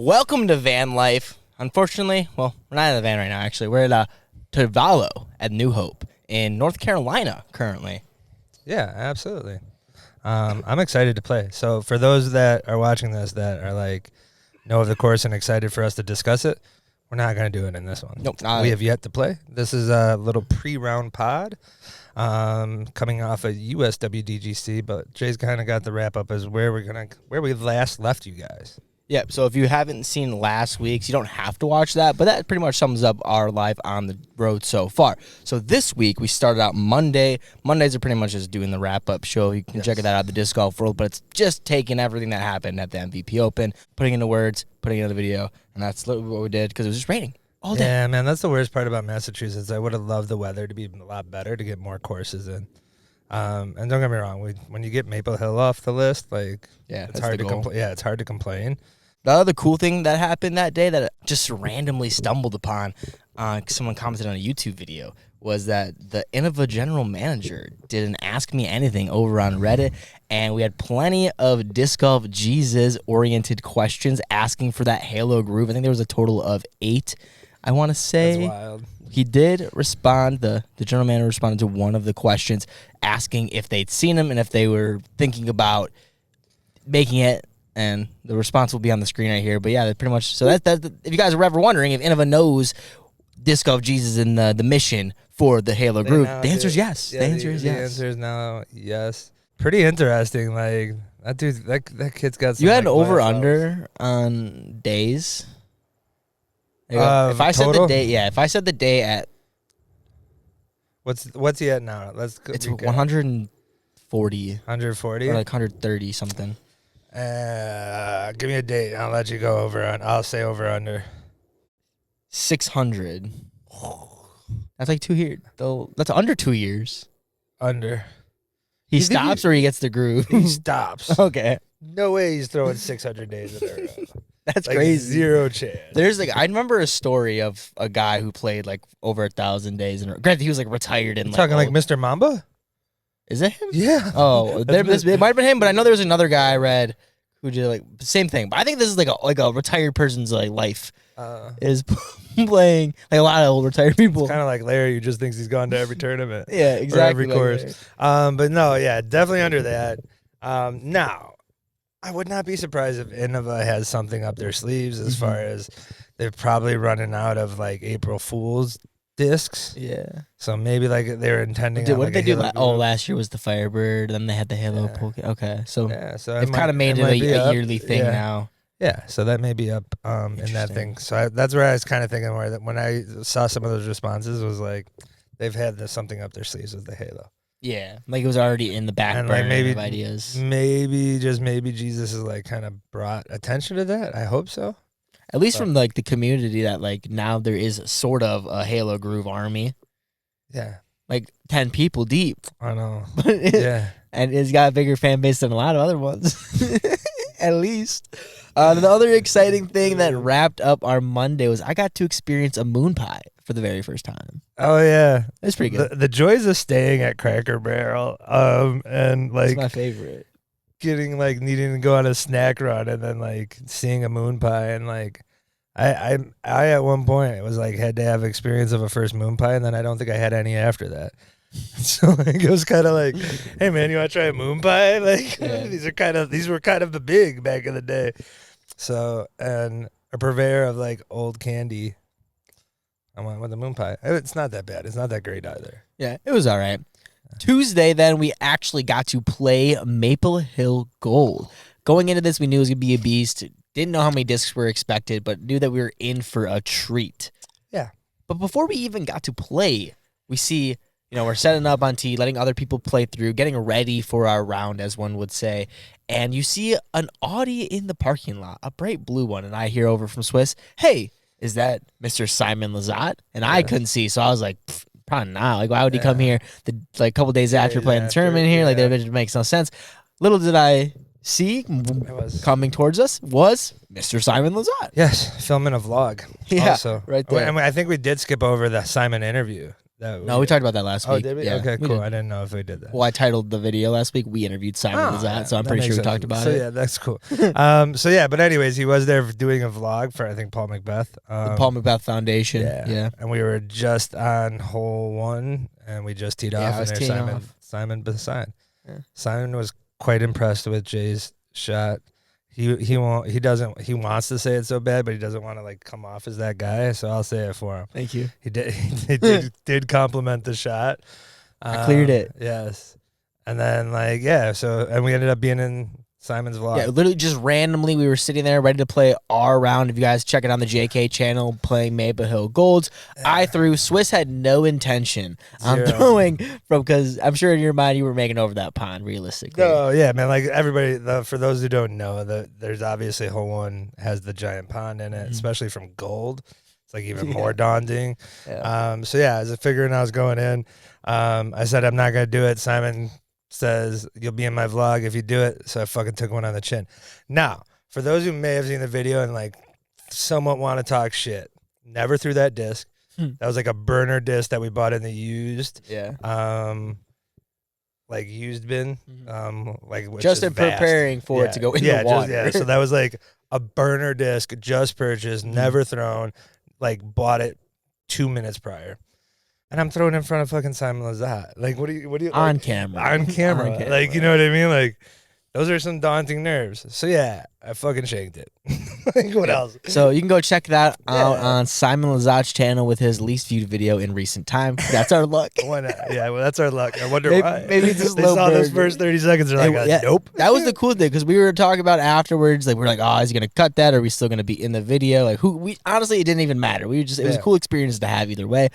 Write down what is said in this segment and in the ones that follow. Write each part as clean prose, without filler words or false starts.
Welcome to Van Life. Unfortunately, well, we're not in the van right now, actually. We're at Tavalo at New Hope in North Carolina currently. Yeah, absolutely. I'm excited to play. So for those that are watching this that are like, know of the course and excited for us to discuss it, we're not going to do it in this one. Nope. We have yet to play. This is a little pre-round pod coming off of USWDGC, but Jay's kind of got the wrap-up as where we last left you guys. Yep, so if you haven't seen last week's, you don't have to watch that, but that pretty much sums up our life on the road so far. So this week, we started out Monday. Mondays are pretty much just doing the wrap-up show. You can check that out, the Disc Golf World, but it's just taking everything that happened at the MVP Open, putting it into words, putting it in the video, and that's literally what we did because it was just raining all day. Yeah, man, that's the worst part about Massachusetts. I would have loved the weather to be a lot better to get more courses in. And don't get me wrong, when you get Maple Hill off the list, it's hard to complain. Yeah, it's hard to complain. The other cool thing that happened that day that I just randomly stumbled upon, someone commented on a YouTube video, was that the Innova general manager did an Ask Me Anything over on Reddit, and we had plenty of Disc Golf Jesus-oriented questions asking for that Halo groove. I think there was a total of 8, I want to say. That's wild. He did respond, the general manager responded to one of the questions, asking if they'd seen him and if they were thinking about making it. And the response will be on the screen right here. But yeah, pretty much. So that if you guys are ever wondering if Innova knows Disc Golf Jesus and the mission for the Halo group, the answer is yes. Yeah, the answer is yes. The answer is now yes. Pretty interesting. Like that dude, that kid's got some. You had an over under on days. If I said the day, if I said the day at what's he at now? It's 140. 140 or like 130 something. Give me a date. I'll let you go over on. I'll say over under 600. That's like 2 years. That's under 2 years. Under. He stops or he gets the groove. He stops. Okay. No way he's throwing 600 days in a row. That's crazy. Zero chance. There's I remember a story of a guy who played like over 1,000 days in a row. Granted, he was like retired and talking like Mr. Mamba. Is it him? Yeah. Oh, it might have been him, but I know there was another guy I read who did like the same thing. But I think this is like a retired person's life is playing like a lot of old retired people. It's kind of like Larry, who just thinks he's gone to every tournament. Yeah, exactly. Or every course. But no, yeah, definitely under that. Now, I would not be surprised if Innova has something up their sleeves as far as they're probably running out of like April Fool's discs. Yeah. So maybe they're intending. What did they do? Last year was the Firebird. Then they had the Halo Poke. Okay, so they've kind of made it a yearly thing now. Yeah, so that may be up in that thing. So that's where I was kind of thinking where that when I saw some of those responses was like they've had something up their sleeves with the Halo. Yeah, like it was already in the back burner of ideas. Maybe Jesus has kind of brought attention to that. I hope so. At least from the community that now there is sort of a Halo Groove army. Yeah. 10 people deep. I know. Yeah. And it's got a bigger fan base than a lot of other ones. At least. The other exciting thing that wrapped up our Monday was I got to experience a moon pie for the very first time. Oh, yeah. It's pretty good. The joys of staying at Cracker Barrel and it's my favorite. Getting needing to go on a snack run and then seeing a moon pie and I at one point it was had to have experience of a first moon pie and then I don't think I had any after that. So it was kind of hey man, you want to try a moon pie? These were kind of the big back in the day. So and a purveyor of old candy. I went with the moon pie. It's not that bad. It's not that great either. Yeah, it was all right. Tuesday, then, we actually got to play Maple Hill Gold. Going into this, we knew it was going to be a beast. Didn't know how many discs were expected, but knew that we were in for a treat. Yeah. But before we even got to play, we see, we're setting up on tee, letting other people play through, getting ready for our round, as one would say. And you see an Audi in the parking lot, a bright blue one. And I hear over from Swiss, hey, is that Mr. Simon Lizotte? And I couldn't see, so I was like, probably not. Why would he come here a couple days after playing the tournament here? That makes no sense. Little did I see coming towards us was Mr. Simon Lizotte. Yes, filming a vlog. Yeah, also. right there. I think we did skip over the Simon interview. No, we talked about that last week. Oh, did we? Yeah, okay, we cool. did. I didn't know if we did that. Well, I titled the video last week. We interviewed Simon Lizotte, so I'm pretty sure we talked about it. So yeah, that's cool. So yeah, but anyways, he was there doing a vlog for I think Paul Macbeth. The Paul Macbeth Foundation. Yeah. And we were just on hole 1, and we just teed off, and there's Simon beside. Yeah. Simon was quite impressed with Jay's shot. He wants to say it so bad, but he doesn't want to like come off as that guy. So I'll say it for him. Thank you. He did compliment the shot. I cleared it. Yes. And then and we ended up being in Simon's vlog. Yeah, literally just randomly we were sitting there ready to play our round. If you guys check it on the JK channel, playing Maple Hill Golds. I threw. Swiss had no intention on throwing because I'm sure in your mind you were making over that pond realistically. No, yeah, man. Like everybody, for those who don't know, there's obviously hole 1 has the giant pond in it, especially from gold. It's like even more daunting. Yeah. So yeah, as I figuring I was going in, I said I'm not gonna do it. Simon says you'll be in my vlog if you do it, so I fucking took one on the chin. Now, for those who may have seen the video and like somewhat want to talk shit, never threw that disc. That was like a burner disc that we bought in the used like used bin, just in preparing for it to go in the water. So that was like a burner disc, just purchased, never thrown, like bought it 2 minutes prior. And I'm throwing in front of fucking Simon Lizotte. Like, what do you on like, camera? On camera. Like, you know what I mean? Like, those are some daunting nerves. So yeah, I fucking shanked it. Like, what else? So you can go check that out on Simon Lizotte's channel with his least viewed video in recent time. That's our luck. Why not? Yeah, well, that's our luck. I wonder why. Maybe it's just they saw those first 30 seconds. They're like, nope. That was the cool thing because we were talking about afterwards. Like, we're like, oh, is he gonna cut that? Or are we still gonna be in the video? Like, honestly, it didn't even matter. It was a cool experience to have either way.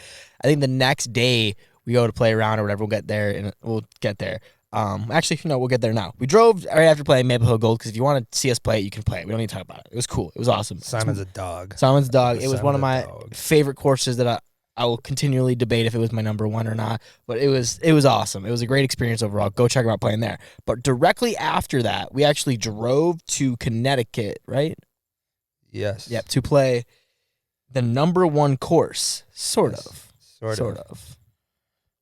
I think the next day we go to play around or whatever. We'll get there and we'll get there. Actually, no, we'll get there now. We drove right after playing Maple Hill Gold because if you want to see us play it, you can play it. We don't need to talk about it. It was cool. It was awesome. Simon's a dog. Simon's a dog. It was one of my favorite courses that I will continually debate if it was my number 1 or not. But it was awesome. It was a great experience overall. Go check out playing there. But directly after that, we actually drove to Connecticut, right? Yes. Yep, to play the number 1 course, sort of.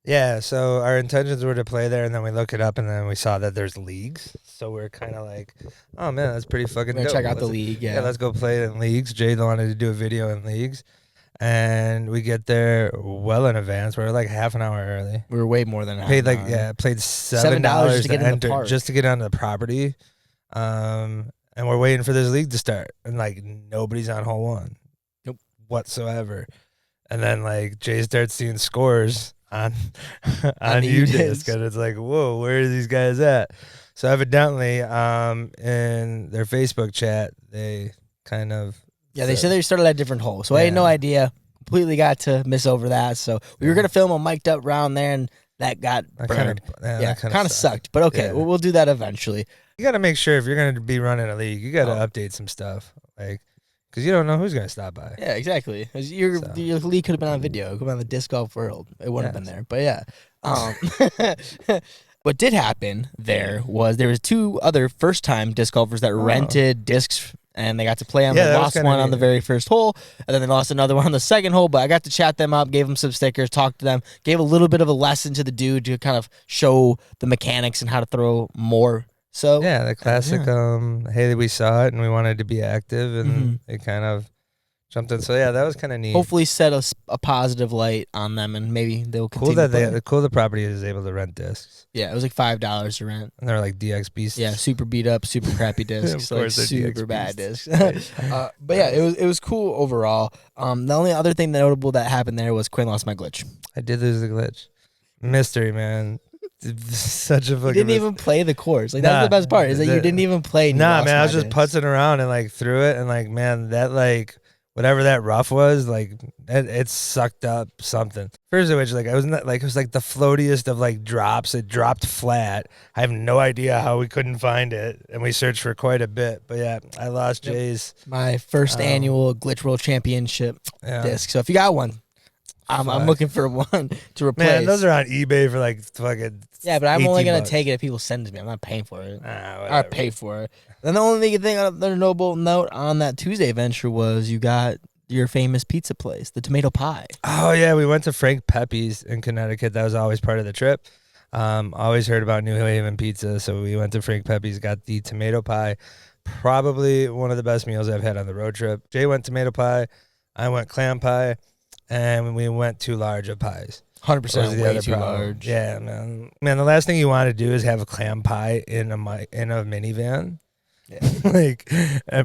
Yeah, so our intentions were to play there, and then we look it up, and then we saw that there's leagues. So we're kind of like, oh, man, that's pretty fucking dope. Check out the league, yeah. Let's go play in leagues. Jay wanted to do a video in leagues, and we get there well in advance. We're like half an hour early. We were way more than played $7 to enter just to get onto the property. And we're waiting for this league to start, and like nobody's on hole 1. Nope. Whatsoever. And then like Jay starts seeing scores on UDisc, and it's like, whoa, where are these guys at? So evidently, in their Facebook chat, they kind of they said they started at different holes. So I had no idea. Completely got to miss over that. So we were gonna film a mic'd up round there, and that got burned. Kind of sucked. But okay, we'll do that eventually. You got to make sure if you're gonna be running a league, you got to update some stuff, like. Because you don't know who's going to stop by. Yeah, exactly. Your league could have been on video. It could have been on the Disc Golf World. It wouldn't have been there. But yeah. What did happen there was 2 other first-time disc golfers that rented discs, and they got to play on. They lost one on the very first hole, and then they lost another one on the second hole. But I got to chat them up, gave them some stickers, talked to them, gave a little bit of a lesson to the dude to kind of show the mechanics and how to throw more. So yeah, the classic. Hey, we saw it and we wanted to be active, and it kind of jumped in. So yeah, that was kind of neat. Hopefully, set a positive light on them, and maybe they'll continue. The property is able to rent discs. Yeah, it was like $5 to rent, and they're like DXB. Yeah, super beat up, super crappy discs, like super DXB bad discs. But yeah, it was cool overall. The only other thing notable that happened there was Quinn lost my glitch. I did lose the glitch. Mystery, man. Such a fucking. You didn't even play the course. Like that's the best part is that you didn't even play. Nah, man, I was just putzing around and like threw it, and like, man, that like whatever that rough was, like it sucked up something. First of which, like it was the floatiest of like drops. It dropped flat. I have no idea how we couldn't find it, and we searched for quite a bit. But yeah, I lost Jay's my first annual Glitch World Championship disc. So if you got one. I'm looking for one to replace. Man, those are on eBay for like fucking. Yeah, but I'm only gonna take it if people send it to me. I'm not paying for it. I pay for it. Then the only thing, another notable note on that Tuesday venture was you got your famous pizza place, the tomato pie. Oh yeah, we went to Frank Pepe's in Connecticut. That was always part of the trip. Always heard about New Haven pizza, so we went to Frank Pepe's, got the tomato pie. Probably one of the best meals I've had on the road trip. Jay went tomato pie, I went clam pie, and we went too large of pies. 100% way too large. Yeah, man. Man, the last thing you want to do is have a clam pie in a minivan. Yeah. Like,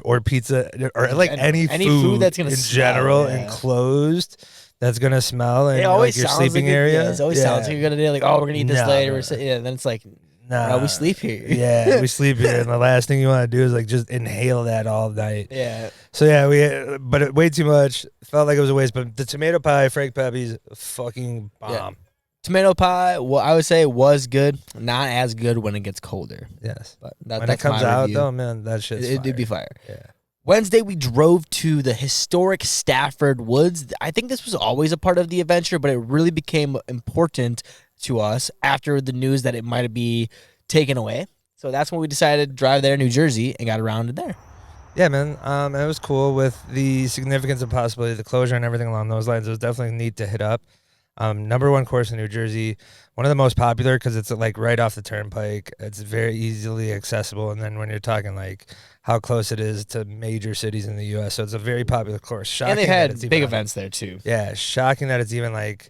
or pizza, or like any food that's gonna in smell, general, yeah. enclosed, that's gonna smell in It always like your sounds sleeping like area. Yeah, it always sounds like you're gonna do like, oh, we're gonna eat this later. No. And then it's like, Nah, no, we sleep here. Yeah, we sleep here, and the last thing you want to do is like just inhale that all night. Yeah. So yeah, but way too much. Felt like it was a waste. But the tomato pie, Frank Pepe's, fucking bomb. Yeah. Tomato pie, well, I would say was good. Not as good when it gets colder. Yes, But when that's it comes my out review. though, man, that shit's fire. It'd be fire. Yeah. Wednesday, we drove to the historic Stafford Woods. I think this was always a part of the adventure, but it really became important to us after the news that it might be taken away. So that's when we decided to drive there, New Jersey, and got around to there. Yeah, man. And it was cool with the significance and possibility, the closure and everything along those lines. It was definitely neat to hit up. Number one course in New Jersey, one of the most popular because it's like right off the turnpike. It's very easily accessible. And then when you're talking like how close it is to major cities in the U.S., so it's a very popular course. Shocking And they that had it's big even events there, too. Yeah, shocking that it's even like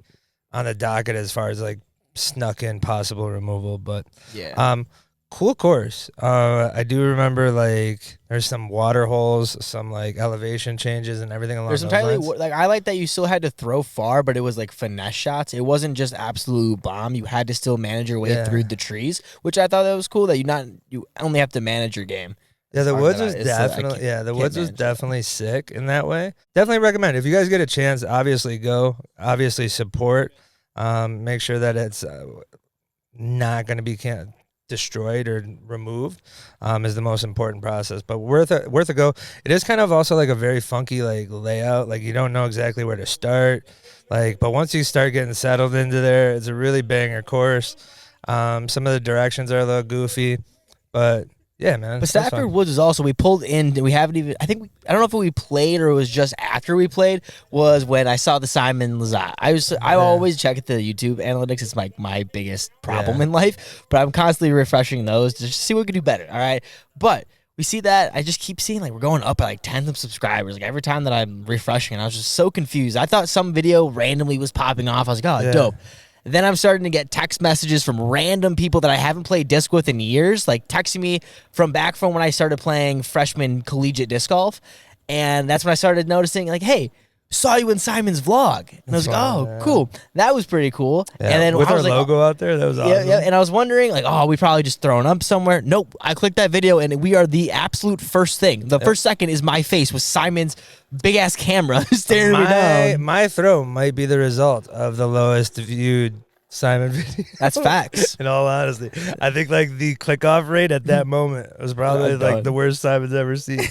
on the docket as far as like snuck in possible removal. But Yeah. cool course. I do remember like there's some water holes, some like elevation changes and everything along There's those entirely lines. like I like that you still had to throw far, but it was like finesse shots. It wasn't just absolute bomb. You had to still manage your way Yeah. through the trees, which I thought that was cool. That you only have to manage your game. Yeah, the As woods far was as that I definitely can't woods was manage that. definitely sick in that way. Definitely recommend if you guys get a chance. Obviously, go. Obviously, support. Make sure that it's not going to be destroyed or removed. Is the most important process, but worth a go. It is kind of also like a very funky like layout. Like you don't know exactly where to start. Like, but once you start getting settled into there, it's a really banger course. Some of the directions are a little goofy, but. Yeah, man. But Stafford Woods is also, we pulled in, we haven't even, I don't know if we played or it was just after we played, was when I saw the Simon Lizotte. I always check the YouTube analytics. It's like my biggest problem in life, but I'm constantly refreshing those to just see what we can do better, all right? But we see that, I just keep seeing like we're going up at like 10 subscribers, like every time that I'm refreshing, and I was just so confused. I thought some video randomly was popping off. I was like, oh, dope. Then I'm starting to get text messages from random people that I haven't played disc with in years, like texting me from back from when I started playing freshman collegiate disc golf. And that's when I started noticing, like, hey, saw you in Simon's vlog. And I was like, oh, cool. That was pretty cool. Yeah. And then with I our was like, logo out there, that was awesome. yeah. And I was wondering, like, oh, we probably just thrown up somewhere. Nope. I clicked that video, and we are the absolute first thing. The first second is my face with Simon's big-ass camera staring me down. My throw might be the result of the lowest viewed Simon video. That's facts. In all honesty, I think like the click off rate at that moment was probably like the worst Simon's ever seen.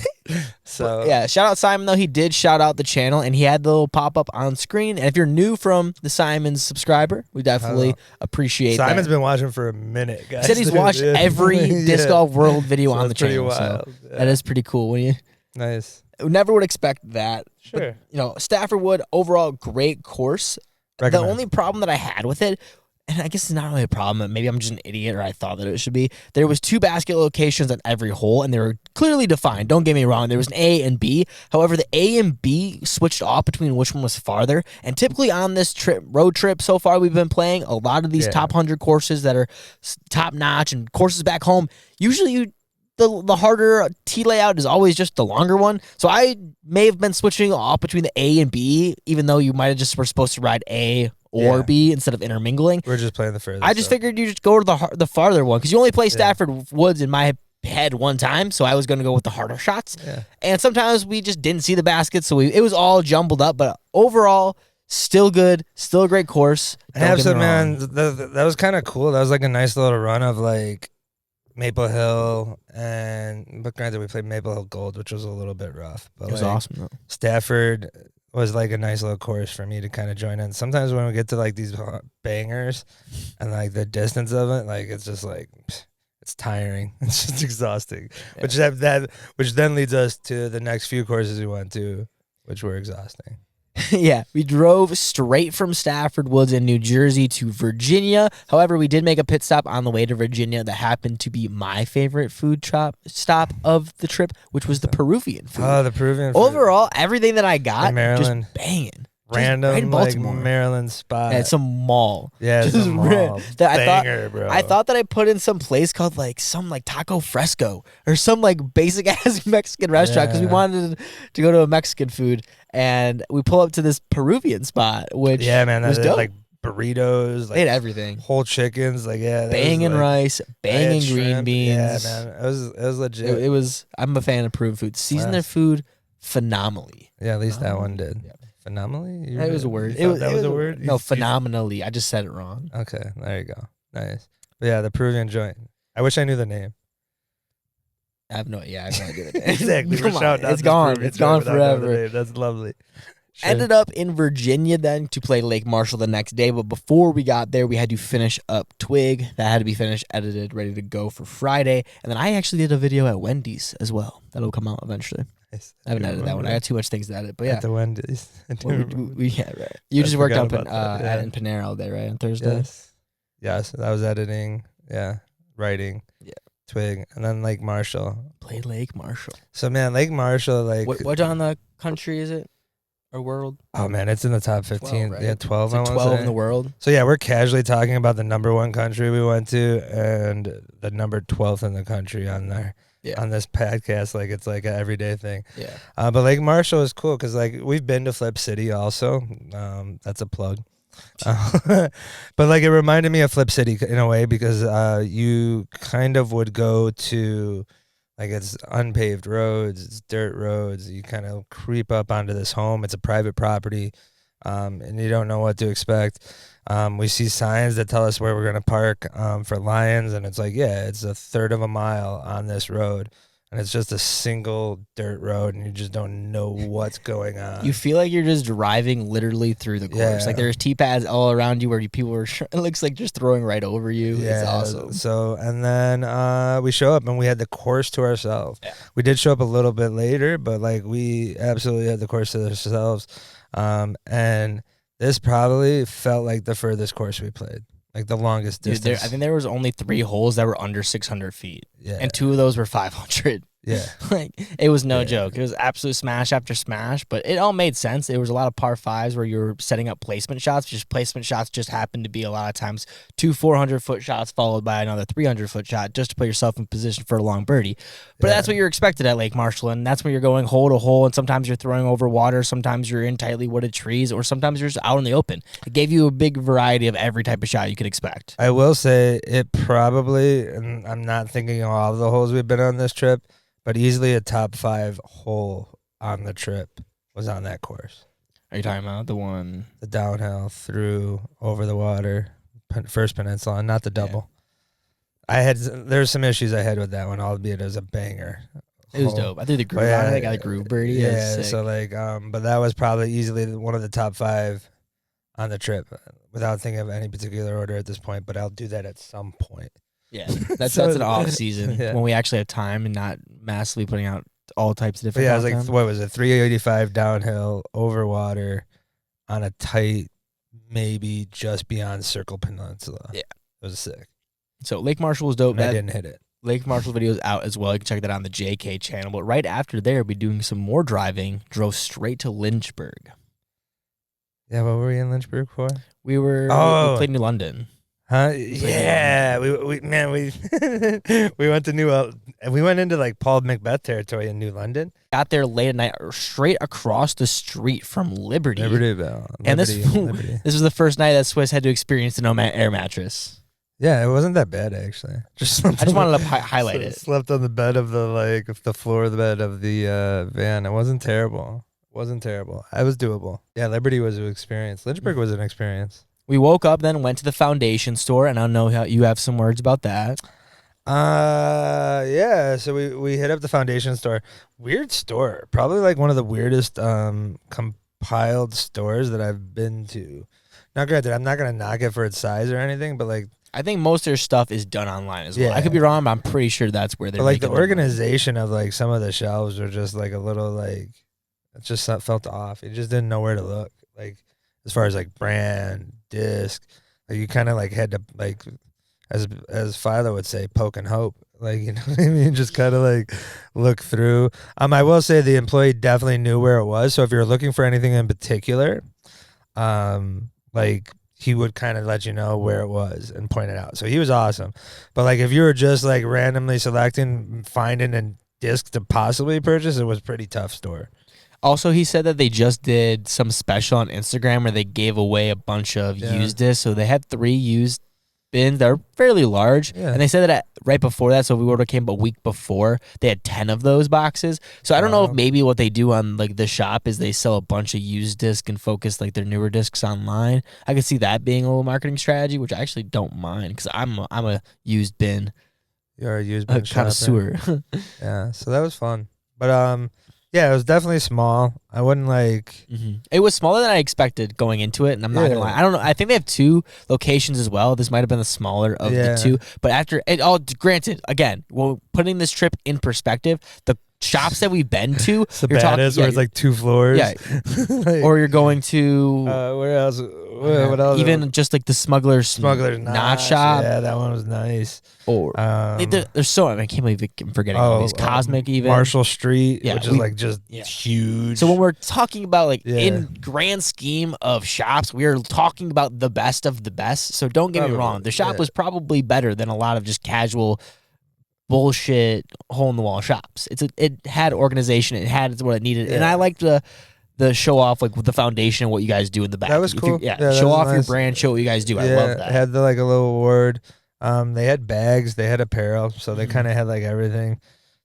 So yeah, shout out Simon though. He did shout out the channel and he had the little pop up on screen. And if you're new from the Simon's subscriber, we definitely appreciate Simon's that. been watching for a minute, guys. He said he's watched every Disc Golf World video on the channel. Wild. So that is pretty cool. When you Nice. never would expect that. Sure. But, Stafford Wood overall great course. Recommend. The only problem that I had with it, and I guess it's not really a problem, maybe I'm just an idiot or I thought that it should be, there was 2 basket locations at every hole, and they were clearly defined. Don't get me wrong. There was an A and B. However, the A and B switched off between which one was farther, and typically on this road trip so far we've been playing, a lot of these top 100 courses that are top-notch and courses back home, usually the harder tee layout is always just the longer one. So I may have been switching off between the A and B, even though you might have just were supposed to ride A or B instead of intermingling. We're just playing the furthest. I just figured you just go to the farther one because you only play Stafford Woods in my head one time, so I was going to go with the harder shots. Yeah. And sometimes we just didn't see the baskets, so it was all jumbled up. But overall, still good, still a great course. Man, that was kind of cool. That was like a nice little run of like Maple Hill, but granted we played Maple Hill Gold, which was a little bit rough. But It was like, awesome, though. Stafford was like a nice little course for me to kind of join in. Sometimes when we get to like these bangers and like the distance of it, like it's just like it's tiring. It's just exhausting. Yeah. Which then leads us to the next few courses we went to. which were exhausting. Yeah, we drove straight from Stafford Woods in New Jersey to Virginia. However, we did make a pit stop on the way to Virginia that happened to be my favorite food stop of the trip, which was the Peruvian food. Oh, the Peruvian food. Overall, everything that I got, in Maryland, just banging. random right in like Baltimore. Maryland spot. Yeah, it's some mall. Yeah, it's a mall. Banger, bro. I thought that I put in some place called like some like Taco Fresco or some like basic ass Mexican restaurant because we wanted to go to a Mexican food, and we pull up to this Peruvian spot, which was dope. Like burritos, like they had everything, whole chickens, like banging rice, banging green beans. Yeah, man, it was legit. It was. I'm a fan of Peruvian food. Season their food phenomenally. Yeah, at least that one did. Yeah. Phenomenally? That was a word. That was a word? No, phenomenally. I just said it wrong. Okay, there you go. Nice. But yeah, the Peruvian joint. I wish I knew the name. I have no idea. Exactly. It's gone. It's gone forever. That's lovely. Sure. Ended up in Virginia then to play Lake Marshall the next day. But before we got there, we had to finish up Twig. That had to be finished, edited, ready to go for Friday. And then I actually did a video at Wendy's as well. That'll come out eventually. Nice. I haven't edited that one. I got too much things to edit. But yeah. At the Wendy's. Yeah, right. You just worked on in Panera all day, right? On Thursday? Yes. I was editing. Yeah. Writing. Yeah. Twig. And then Lake Marshall. Play Lake Marshall. So, man, Lake Marshall, like. What on the country is it? Or world? Oh, man, it's in the top 15. 12, right? Yeah, 12. It's like 12 in the world. So, yeah, we're casually talking about the number 1 country we went to and the number 12th in the country on there. Yeah. On this podcast, like it's like an everyday thing. Yeah. But Lake Marshall is cool because like we've been to Flip City also. That's a plug. But like it reminded me of Flip City in a way because you kind of would go to like it's unpaved roads, it's dirt roads. You kind of creep up onto this home. It's a private property, and you don't know what to expect. We see signs that tell us where we're going to park for lions, and it's like, yeah, it's a third of a mile on this road, and it's just a single dirt road, and you just don't know what's going on. You feel like you're just driving literally through the course. Yeah. Like there's T-pads all around you where people are, it looks like just throwing right over you. Yeah, it's awesome. So, and then we show up, and we had the course to ourselves. Yeah. We did show up a little bit later, but like we absolutely had the course to ourselves, and this probably felt like the furthest course we played, like the longest distance. I think there was only 3 holes that were under 600 feet. Yeah. And 2 of those were 500. Yeah. Like it was no joke. It was absolute smash after smash, but it all made sense. There was a lot of par 5s where you were setting up placement shots. Just placement shots just happened to be a lot of times 2 400-foot shots followed by another 300-foot shot just to put yourself in position for a long birdie. But that's what you're expected at Lake Marshall, and that's when you're going hole to hole, and sometimes you're throwing over water, sometimes you're in tightly wooded trees, or sometimes you're just out in the open. It gave you a big variety of every type of shot you could expect. I will say it probably, and I'm not thinking of all of the holes we've been on this trip, but easily a top 5 hole on the trip was on that course. Are you talking about the one? The downhill through over the water, first peninsula, not the double. Yeah. There's some issues I had with that one, albeit it was a banger. It was dope. I threw the groove on it. I got a groove birdie. Yeah, so like, but that was probably easily one of the top 5 on the trip without thinking of any particular order at this point, but I'll do that at some point. Yeah, that's an off season when we actually have time and not massively putting out all types of different. Yeah, it was like what was it, 385 downhill over water on a tight, maybe just beyond Circle Peninsula. Yeah, it was sick. So Lake Marshall was dope. I didn't hit it. Lake Marshall video is out as well. You can check that out on the JK channel. But right after there, we'll be doing some more driving. Drove straight to Lynchburg. Yeah, what were we in Lynchburg for? We played New London. Huh? Yeah, we we went to we went into like Paul Macbeth territory in New London. Got there late at night, straight across the street from Liberty. Libertyville. And this was the first night that Swiss had to experience the air mattress. Yeah, it wasn't that bad actually. I just wanted to highlight it. Slept on the bed of the floor of the bed of the van. It wasn't terrible. It was doable. Yeah, Liberty was an experience. Lynchburg was an experience. We woke up, then went to the Foundation store, and I know how you have some words about that. Yeah. So we hit up the Foundation store. Weird store. Probably like one of the weirdest compiled stores that I've been to. Now, granted, I'm not gonna knock it for its size or anything, but like I think most of their stuff is done online as well. I could be wrong, but I'm pretty sure that's where they're. But like the organization of like some of the shelves are just like a little like. It just felt off. You just didn't know where to look. Like as far as like brand, disc, like you kind of like had to like, as Philo would say, poke and hope. Like, you know what I mean? Just kind of like look through. I will say the employee definitely knew where it was. So if you're looking for anything in particular, like he would kind of let you know where it was and point it out. So he was awesome. But like if you were just like randomly selecting, finding a disc to possibly purchase, it was a pretty tough store. Also, he said that they just did some special on Instagram where they gave away a bunch of used discs. So they had 3 used bins that are fairly large. Yeah. And they said that right before that, so we order came a week before, they had 10 of those boxes. So I don't know if maybe what they do on like the shop is they sell a bunch of used discs and focus like their newer discs online. I could see that being a little marketing strategy, which I actually don't mind because I'm a used bin. You're a used bin connoisseur. Yeah, so that was fun. But yeah, it was definitely small. I wouldn't like. It was smaller than I expected going into it, and I'm not gonna lie. I don't know. I think they have 2 locations as well. This might have been the smaller of the 2, but after it all, granted, again, well, putting this trip in perspective, the shops that we've been to, it's the baddest where it's like 2 floors. Yeah, like, or you're going to where else? What else? Even just like the Smuggler's Knot shop. Yeah, that one was nice. Or there's so I can't believe I'm forgetting all these. Cosmic even Marshall Street, which is like just huge. So when we're talking about like in grand scheme of shops, we are talking about the best of the best. So don't get me wrong, the shop was probably better than a lot of just casual bullshit hole in the wall shops. It had organization, it had what it needed, and I liked the show off like with the foundation and what you guys do in the back. That was cool. Show off your brand, show what you guys do. I love that. Had like a little award. They had bags, they had apparel, so they kind of had like everything.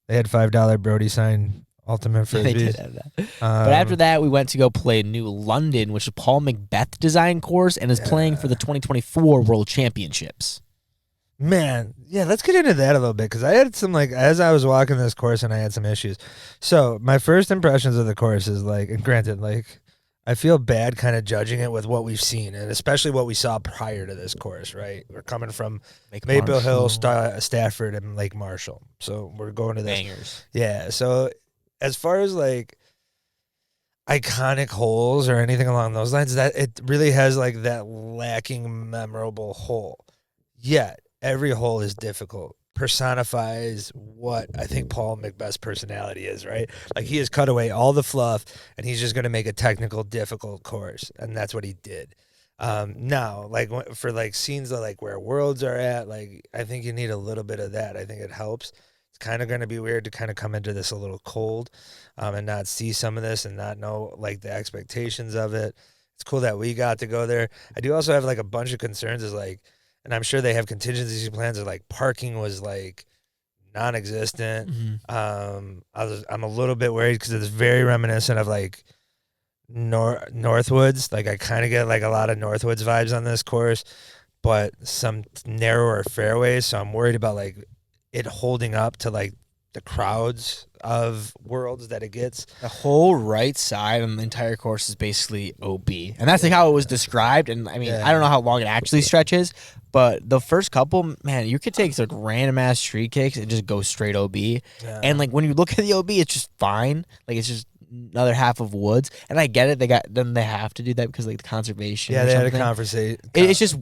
They had $5 Brody sign ultimate frisbees. They did have that. But after that, we went to go play New London, which is Paul Macbeth design course, and is playing for the 2024 World Championships. Man, yeah, let's get into that a little bit because I had some like as I was walking this course and I had some issues. So my first impressions of the course is like, and granted, like I feel bad kind of judging it with what we've seen and especially what we saw prior to this course, right? We're coming from Maple Hill, Stafford, and Lake Marshall. So we're going to this. Bangers. Yeah. So as far as like iconic holes or anything along those lines, that it really has like that lacking memorable hole. Yet every hole is difficult. Personifies what I think Paul Macbeth's personality is, right? Like he has cut away all the fluff and he's just going to make a technical, difficult course. And that's what he did. Now, like for like scenes of like where worlds are at, like I think you need a little bit of that. I think it helps. It's kind of going to be weird to kind of come into this a little cold and not see some of this and not know like the expectations of it. It's cool that we got to go there. I do also have like a bunch of concerns is like, and I'm sure they have contingency plans of like parking was like non-existent. I'm a little bit worried because it's very reminiscent of like Northwoods. Like I kind of get like a lot of Northwoods vibes on this course, but some narrower fairways. So I'm worried about like it holding up to like the crowds of worlds that it gets. The whole right side on the entire course is basically OB. And that's like how it was described. And I mean, I don't know how long it actually stretches, but the first couple, man, you could take like random ass street kicks and just go straight OB. And like when you look at the OB, it's just fine. Like it's just another half of woods. And I get it. They have to do that because like the conservation. Yeah, they had a conversation. It's just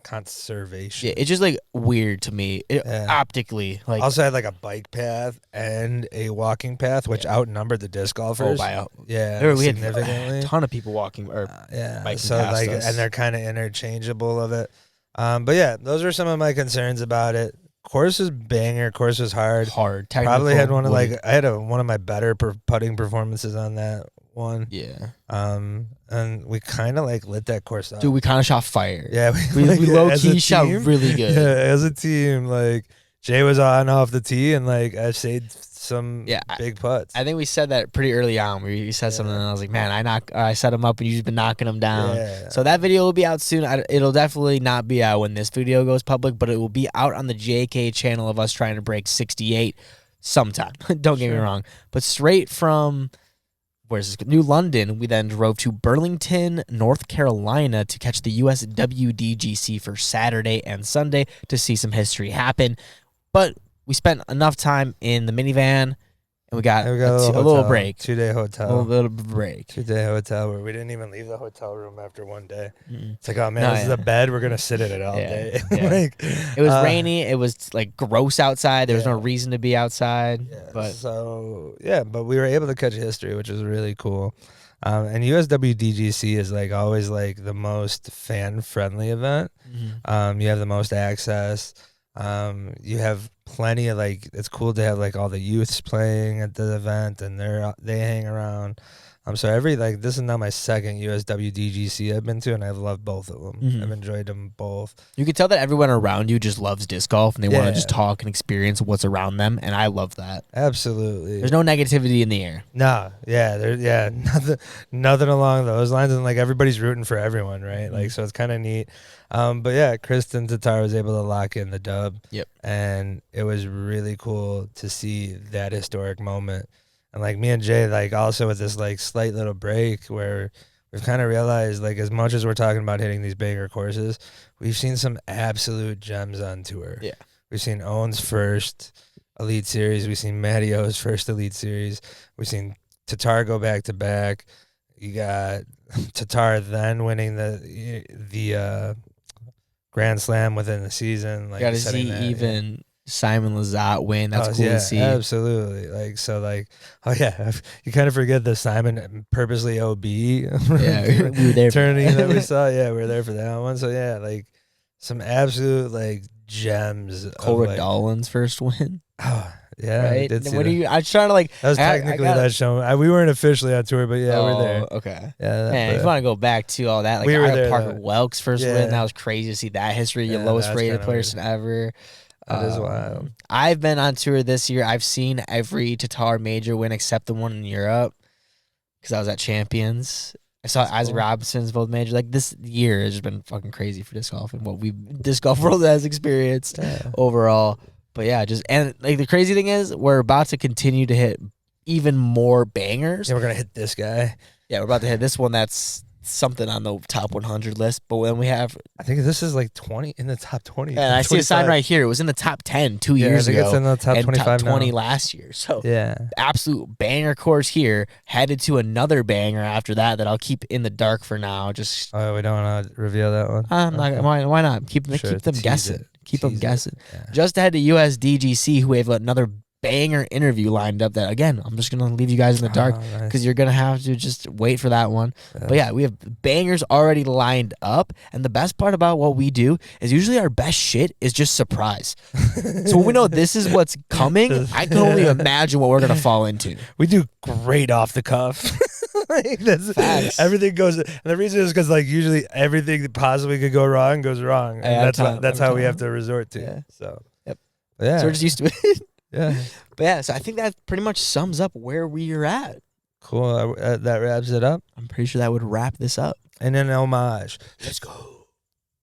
conservation. Yeah, it's just like weird to me optically. Like also had like a bike path and a walking path, which outnumbered the disc golfers. We had significantly. A ton of people walking or biking so past like, us. and they're kind of interchangeable of it. But yeah, those are some of my concerns about it. Course was banger. Course was hard. Probably had one of like I had one of my better putting performances on that one. Yeah. And we kind of like lit that course up. Dude, we kind of shot fire. Yeah, we low key shot really good. Yeah, as a team, like Jay was on off the tee, and like I saved some big putts. I think we said that pretty early on. We said something, and I was like, "Man, I set him up, and you've been knocking him down." Yeah. So that video will be out soon. It'll definitely not be out when this video goes public, but it will be out on the JK channel of us trying to break 68 sometime. Don't get me wrong. But straight from where's this? New London, we then drove to Burlington, North Carolina to catch the USWDGC for Saturday and Sunday to see some history happen. But we spent enough time in the minivan And we got, a a little little break. 2-day hotel. A little break. 2-day hotel where we didn't even leave the hotel room after one day. Mm-mm. It's like, oh man, this is a bed. We're gonna sit in it all day. Yeah. Like, it was rainy. It was like gross outside. There was no Yeah. reason to be outside. Yeah, But but we were able to catch history, which was really cool. And USWDGC is like always like the most fan friendly event. You have the most access. You have plenty of like, it's cool to have like all the youths playing at the event, and they hang around. So this is now my second USWDGC I've been to, and I've loved both of them. I've enjoyed them both. You can tell that everyone around you just loves disc golf, and they want to just talk and experience what's around them, and I love that. Absolutely. There's no negativity in the air. No, nothing along those lines, and like everybody's rooting for everyone, right? Like, so it's kind of neat. But yeah, Kristin Tattar was able to lock in the dub. Yep. And it was really cool to see that historic moment. And like me and Jay, like also with this like slight little break where we've kind of realized, like, as much as we're talking about hitting these banger courses, we've seen some absolute gems on tour. Yeah. We've seen Owen's first Elite Series. We've seen Matty O's first Elite Series. We've seen Tattar go back to back. You got Tattar then winning the Grand Slam within the season. Like, got to see even Simon Lizotte win. That's cool to see. Absolutely. Like, so like, you kind of forget the Simon purposely OB. Yeah, we were there. Tourney that we saw. Yeah, we were there for that one. So yeah, like some absolute like gems. Cora Dolan's first win. Oh yeah, right. I was trying to like. That was technically that show. We weren't officially on tour, but yeah, we're there. Okay. Yeah. Man, if you want to go back to all that, like we were there, Parker Welk's first win, that was crazy to see that history. Your lowest rated person ever. That is wild. I've been on tour this year. I've seen every Tattar major win except the one in Europe because I was at Champions. I saw Isaac Robinson's both major. Like, this year has just been fucking crazy for disc golf and what disc golf world has experienced overall. But yeah, and like the crazy thing is we're about to continue to hit even more bangers. Yeah, we're gonna hit this guy. Yeah, we're about to hit this one that's something on the top 100 list, but then we have, I think this is like 20 in the top 20. And I see a sign right here. It was in the top 10 2 years ago. It's in the top 25 top 20 now. last year. So yeah, absolute banger course here. Headed to another banger after that I'll keep in the dark for now. Just we don't want to reveal that one. Why not keep them guessing. Keep them guessing. Yeah. Just ahead to USDGC, who have another banger interview lined up that, again, I'm just gonna leave you guys in the dark because you're gonna have to just wait for that one. But yeah, we have bangers already lined up, and the best part about what we do is usually our best shit is just surprise. So when we know this is what's coming, I can only imagine what we're gonna fall into. We do great off the cuff. Like, Facts. Everything goes, and the reason is because like usually everything that possibly could go wrong goes wrong, and that's how we have to resort to. Yeah. So yep. Yeah. So we're just used to it. Yeah. But yeah, so I think that pretty much sums up where we are at. Cool. That wraps it up. I'm pretty sure that would wrap this up. And an homage. Let's go.